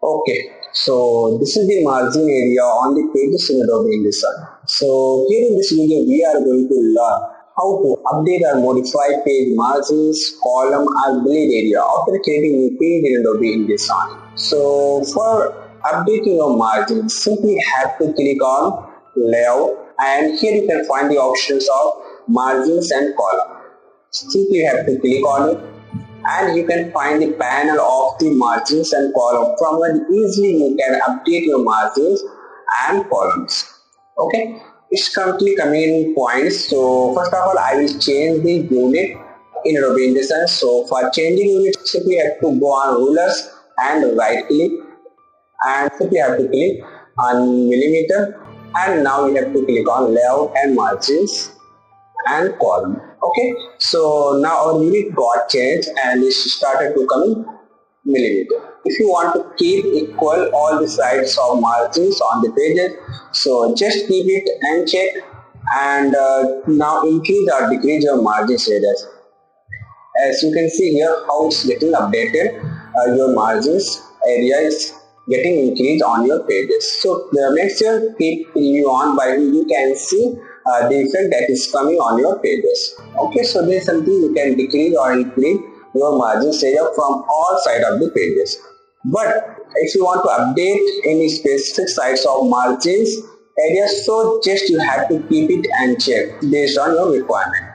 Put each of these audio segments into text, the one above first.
Okay, so this is the margin area on the pages in Adobe InDesign. So here in this video we are going to learn how to update or modify page margins, column or bleed area after creating a page in Adobe InDesign. So for updating your margins, simply have to click on layout, and here you can find the options of margins and column. Simply you have to click on it, and you can find the panel of the margins and column. From where easily you can update your margins and columns. Okay, it's currently coming in points. So first of all, I will change the unit in Adobe InDesign. So for changing unit, simply have to go on rulers and right click, and simply have to click on millimeter, and now you have to click on layout and margins and column. Okay, so now our unit got changed and it started to come in millimeter. If you want to keep equal all the sides of margins on the pages, so just keep it unchecked, and now increase or decrease your margins areas. As you can see here how it's getting updated, your margins area is getting increased on your pages. So make sure keep preview on, by you can see the effect that is coming on your pages. Okay, so this is something you can decrease or increase your margins area from all sides of the pages. But if you want to update any specific sides of margins area, so just you have to keep it unchecked based on your requirement.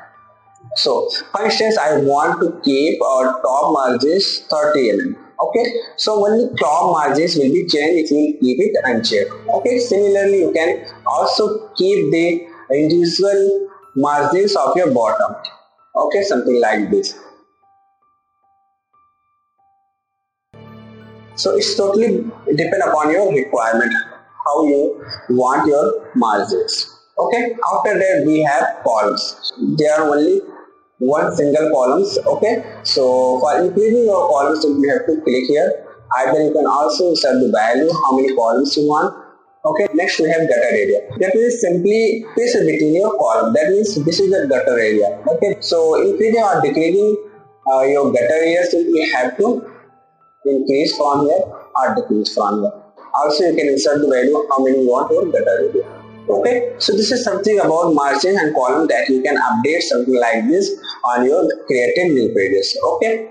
So for instance, I want to keep our top margins 30 mm. Okay, so only top margins will be changed if you keep it unchecked. Okay, similarly you can also keep the individual margins of your bottom. Okay, something like this. So it's totally depend upon your requirement how you want your margins. Okay, after that we have columns. There are only one single columns. Okay, so for increasing your columns you have to click here. Either you can also insert the value how many columns you want. Okay, next we have gutter area. That is simply space between your column. That means this is the gutter area. Okay, so increasing or decreasing your gutter area, simply have to increase from here or decrease from here. Also you can insert the value how many you want your gutter area. Okay, so this is something about margin and column that you can update something like this on your created new pages. Okay,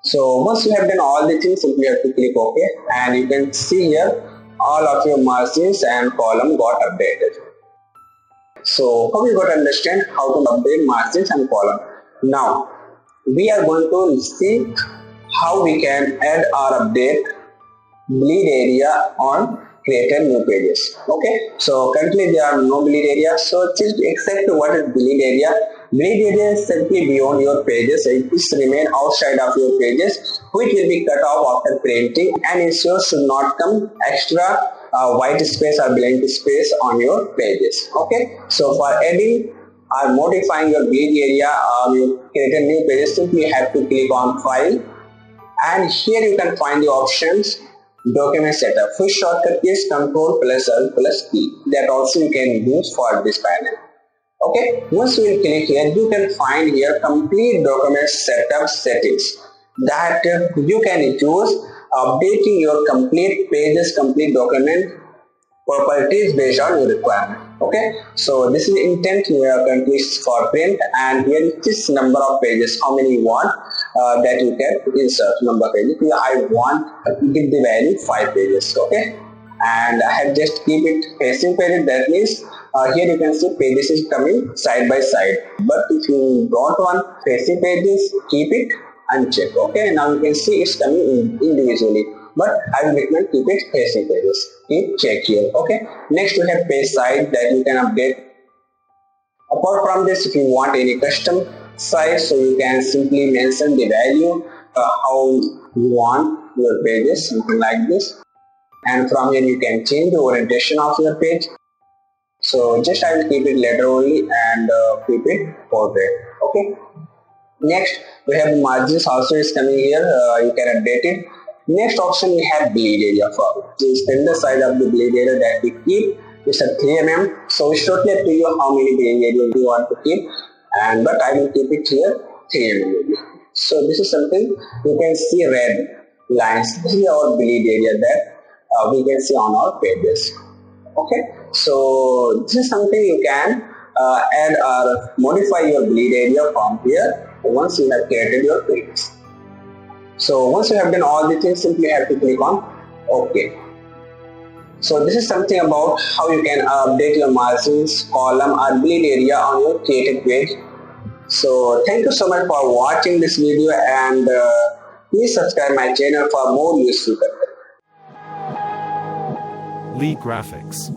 so once you have done all the things, simply have to click OK, and you can see here all of your margins and column got updated. So hope you got to understand how to update margins and column. Now we are going to see how we can add or update bleed area on created new pages. Okay, so currently there are no bleed area, so just accept what is bleed area. Bleed area is simply beyond your pages. It is remain outside of your pages, which will be cut off after printing, and ensure should not come extra white space or blank space on your pages. Okay, so for adding or modifying your bleed area or your created new pages, simply have to click on file, and here you can find the options document setup, which shortcut is Ctrl plus L plus P. That also you can use for this panel. Okay, once you will click here, you can find here complete document setup settings that you can use updating your complete pages, complete document properties based on your requirement. Okay, so this is the intent you are currently for print, and here is this number of pages how many you want that you can insert number of pages. I want to give the value 5 pages. Okay, and I have just keep it facing pages. That means here you can see pages is coming side by side, but if you don't want facing pages, keep it unchecked. Okay, now you can see it's coming individually, but I will recommend keep it facing pages. Keep check here. Okay, next we have page side that you can update. Apart from this, if you want any custom size, so you can simply mention the value how you want your pages, something like this, and from here you can change the orientation of your page. So just I will keep it letter only and keep it portrait. Okay, next we have margins also is coming here. You can update it. Next option we have bleed area. For this tender side of the bleed area that we keep is a 3 mm. So it's totally up to you how many bleed areas you want to keep, and but I will keep it here 3 mm. So this is something you can see red lines. This is our bleed area that we can see on our pages. Okay, so this is something you can add or modify your bleed area from here once you have created your pages. So once you have done all the things, simply have to click on OK. So this is something about how you can update your margins, column or bleed area on your created page. So thank you so much for watching this video, and please subscribe my channel for more useful content. Lee Graphics.